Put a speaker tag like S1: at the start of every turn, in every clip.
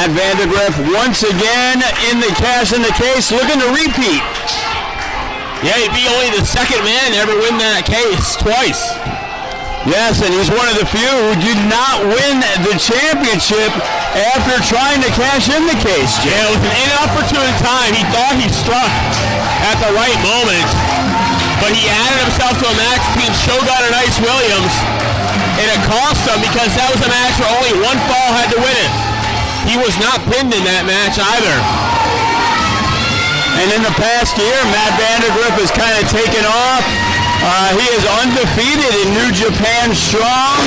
S1: Matt Vandagriff once again in the cash in the case, looking to repeat.
S2: Yeah, he'd be only the second man to ever win that case twice.
S1: Yes, and he's one of the few who did not win the championship after trying to cash in the case.
S2: Yeah, it was an inopportune time. He thought he struck at the right moment, but he added himself to a match between Shogun and Ice Williams, and it cost him because that was a match where only one fall had to win it. He was not pinned in that match either.
S1: And in the past year, Matt Vandagriff has kind of taken off. He is undefeated in New Japan Strong.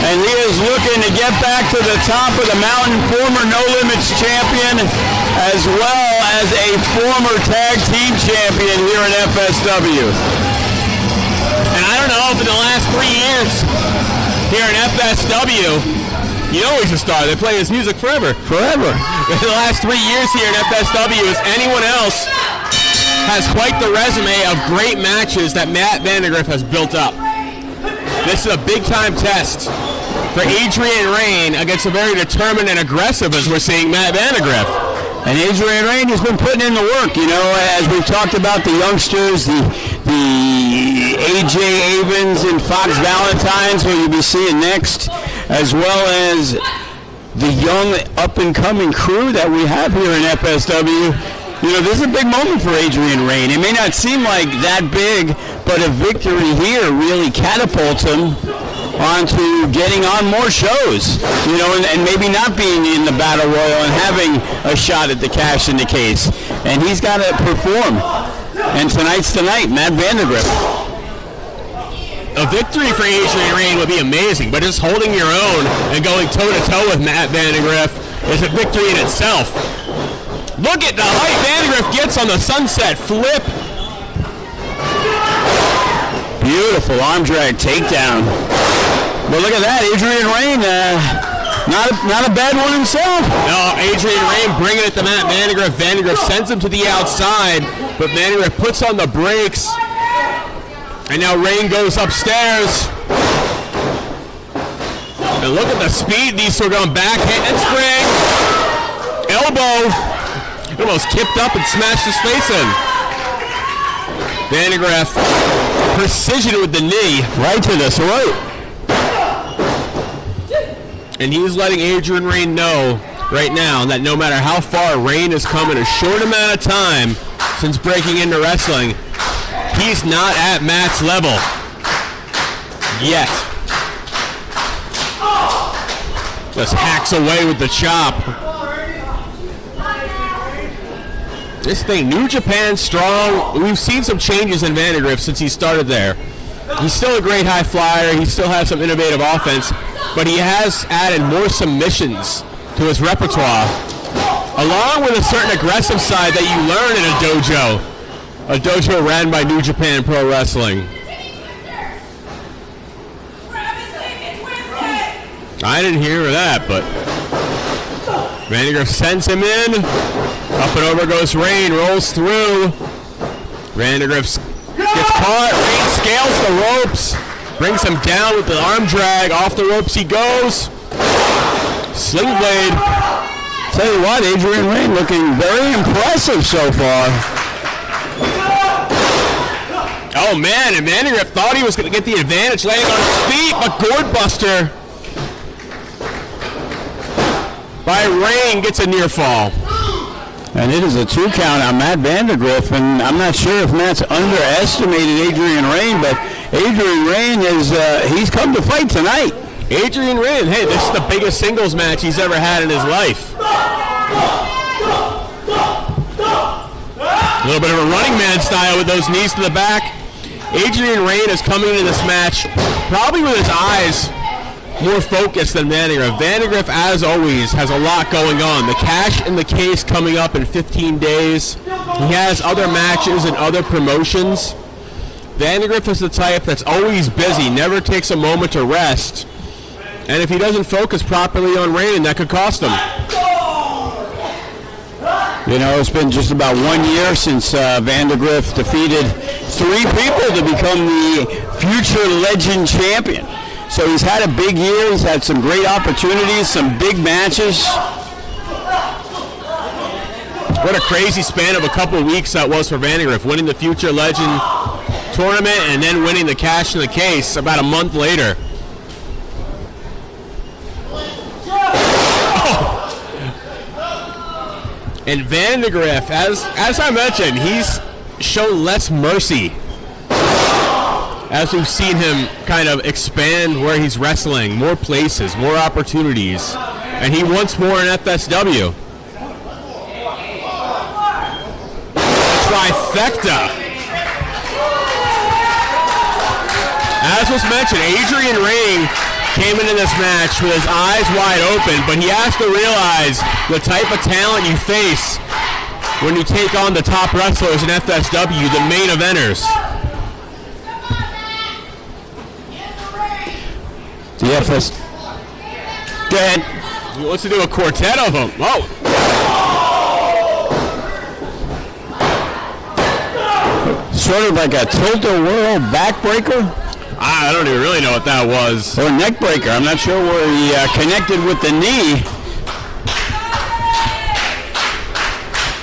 S1: And he is looking to get back to the top of the mountain, former No Limits champion, as well as a former tag team champion here in FSW.
S2: And I don't know if in the last 3 years here in FSW, you know he's a star. They play his music forever.
S1: Forever.
S2: In the last 3 years here in FSW, as anyone else has quite the resume of great matches that Matt Vandagriff has built up. This is a big-time test for Adrian Rain against a very determined and aggressive, as we're seeing, Matt Vandagriff.
S1: And Adrian Rain has been putting in the work, you know, as we've talked about the youngsters, the AJ Avens and Fox Valentines, who you'll be seeing next, as well as the young up-and-coming crew that we have here in FSW. You know, this is a big moment for Adrian Rain. It may not seem like that big, but a victory here really catapults him onto getting on more shows, you know, and maybe not being in the Battle Royal and having a shot at the cash in the case. And he's got to perform. And tonight's the night, Matt Vandagriff.
S2: A victory for Adrian Rain would be amazing, but just holding your own and going toe-to-toe with Matt Vandagriff is a victory in itself. Look at the height Vandagriff gets on the sunset flip.
S1: Beautiful arm drag takedown. But look at that, Adrian Rain, not a bad one himself.
S2: No, Adrian Rain bringing it to Matt Vandagriff. Vandagriff sends him to the outside, but Vandagriff puts on the brakes. And now Rain goes upstairs. And look at the speed these two are going back, hit and spring. Elbow. Almost kipped up and smashed his face in. Vandagriff, precision with the knee.
S1: Right to the throat.
S2: And he's letting Adrian Rain know right now that no matter how far Rain has come in a short amount of time since breaking into wrestling, he's not at Matt's level yet. Just hacks away with the chop. This thing, New Japan Strong, we've seen some changes in Vandagriff since he started there. He's still a great high flyer. He still has some innovative offense, but he has added more submissions to his repertoire, along with a certain aggressive side that you learn in a dojo ran by New Japan Pro Wrestling. I didn't hear that, but Vandagriff sends him in. Up and over goes Rain, rolls through. Vandagriff gets caught. Rain scales the ropes, brings him down with the arm drag. Off the ropes he goes. Sling blade.
S1: Tell you what, Adrian Rain looking very impressive so far.
S2: Oh man, and Vandagriff thought he was going to get the advantage, laying on his feet, but gourd buster by Rain gets a near fall.
S1: And it is a 2 count on Matt Vandagriff, and I'm not sure if Matt's underestimated Adrian Rain, but Adrian Rain he's come to fight tonight.
S2: Adrian Rain, hey, this is the biggest singles match he's ever had in his life. A little bit of a running man style with those knees to the back. Adrian Rain is coming into this match probably with his eyes more focused than Vandagriff. Vandagriff, as always, has a lot going on. The cash in the case coming up in 15 days. He has other matches and other promotions. Vandagriff is the type that's always busy, never takes a moment to rest. And if he doesn't focus properly on Rain, that could cost him.
S1: You know, it's been just about 1 year since Vandagriff defeated 3 people to become the future legend champion. So he's had a big year. He's had some great opportunities, some big matches.
S2: What a crazy span of a couple of weeks that was for Vandagriff, winning the Future Legend tournament and then winning the Cash in the Case about a month later. Oh. And Vandagriff, as I mentioned, he's shown less mercy as we've seen him kind of expand where he's wrestling, more places, more opportunities, and he wants more in FSW. Trifecta. As was mentioned, Adrian Rain came into this match with his eyes wide open, but he has to realize the type of talent you face when you take on the top wrestlers in FSW, the main eventers.
S1: The FS. Go ahead.
S2: He wants to do a quartet of them. Oh.
S1: Sort of like a tilt-a-whirl backbreaker?
S2: I don't even really know what that was.
S1: Or neck breaker. I'm not sure where he connected with the knee.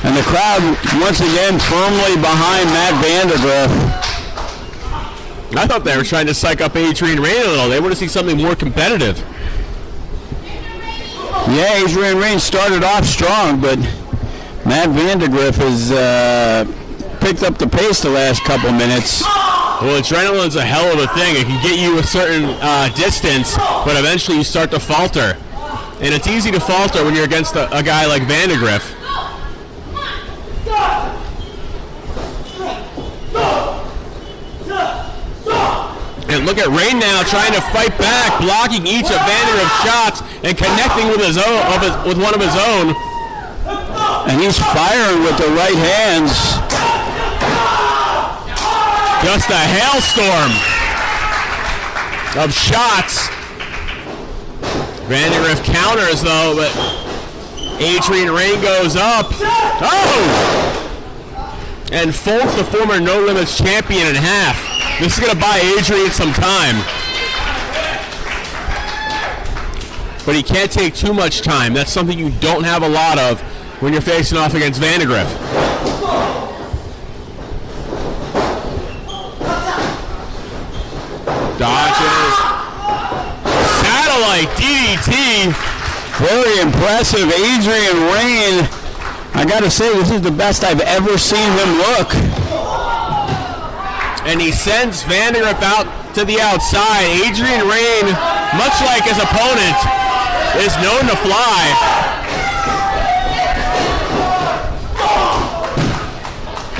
S1: And the crowd, once again, firmly behind Matt Vandagriff.
S2: I thought they were trying to psych up Adrian Rain a little. They want to see something more competitive.
S1: Yeah, Adrian Rain started off strong, but Matt Vandagriff has picked up the pace the last couple minutes.
S2: Well, adrenaline's a hell of a thing. It can get you a certain distance, but eventually you start to falter. And it's easy to falter when you're against a guy like Vandagriff. And look at Rain now trying to fight back, blocking each of Vandagriff's shots and connecting with his own, with one of his own.
S1: And he's firing with the right hands.
S2: Just a hailstorm of shots. Vandagriff counters though, but Adrian Rain goes up. Oh! And folds the former No Limits champion in half. This is going to buy Adrian some time. But he can't take too much time. That's something you don't have a lot of when you're facing off against Vandagriff. Dodges. Satellite DDT.
S1: Very impressive. Adrian Rain. I got to say, this is the best I've ever seen him look.
S2: And he sends Vandagriff out to the outside. Adrian Rain, much like his opponent, is known to fly.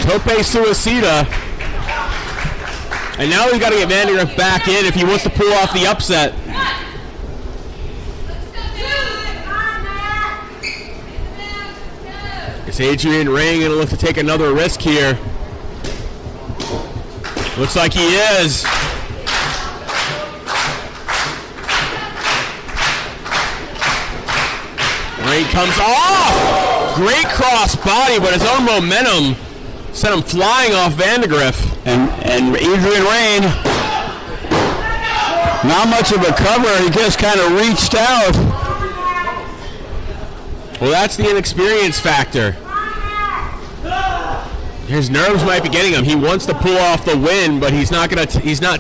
S2: Tope Suicida. And now he's got to get Vandagriff back in if he wants to pull off the upset. Is Adrian Rain going to look to take another risk here? Looks like he is. Rain comes off. Great cross body, but his own momentum sent him flying off Vandagriff.
S1: And Adrian Rain, not much of a cover. He just kind of reached out.
S2: Well, that's the inexperience factor. His nerves might be getting him. He wants to pull off the win, but he's not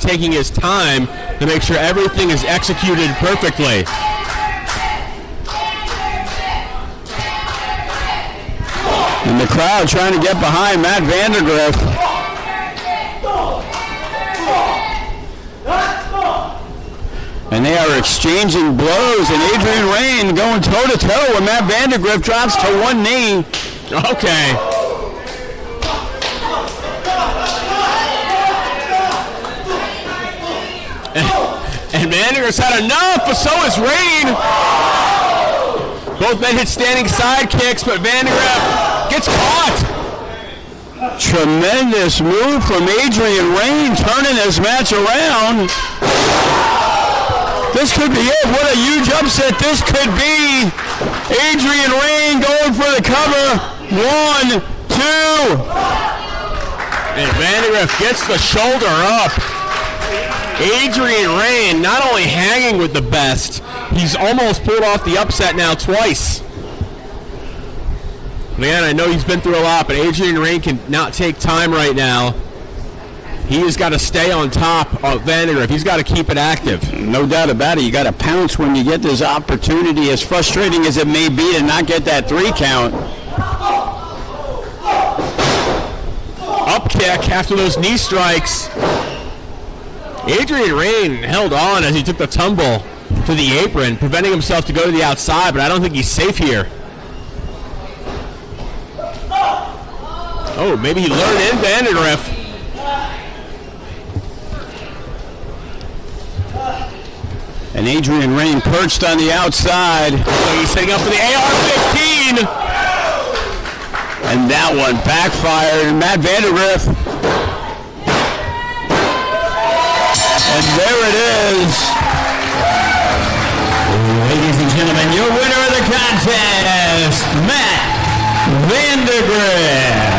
S2: taking his time to make sure everything is executed perfectly.
S1: And the crowd trying to get behind Matt Vandagriff. And they are exchanging blows, and Adrian Rain going toe-to-toe when Matt Vandagriff drops to one knee.
S2: Okay. And Vandagriff's had enough, but so is Rain. Both men hit standing side kicks, but Vandagriff gets caught.
S1: Tremendous move from Adrian Rain, turning this match around. This could be it. What a huge upset this could be. Adrian Rain going for the cover. 1, 2.
S2: And Vandagriff gets the shoulder up. Adrian Rain not only hanging with the best, he's almost pulled off the upset now twice. Man, I know he's been through a lot, but Adrian Rain can not take time right now. He has got to stay on top of Vandagriff. He's got to keep it active.
S1: No doubt about it. You got to pounce when you get this opportunity, as frustrating as it may be to not get that 3 count.
S2: Up kick after those knee strikes. Adrian Rain held on as he took the tumble to the apron, preventing himself to go to the outside, but I don't think he's safe here. Oh, maybe he learned in Vandagriff.
S1: And Adrian Rain perched on the outside.
S2: So he's setting up for the AR-15.
S1: And that one backfired. Matt Vandagriff. And there it is. Ladies and gentlemen, your winner of the contest, Matt Vandagriff.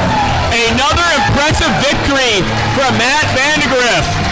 S2: Another impressive victory from Matt Vandagriff.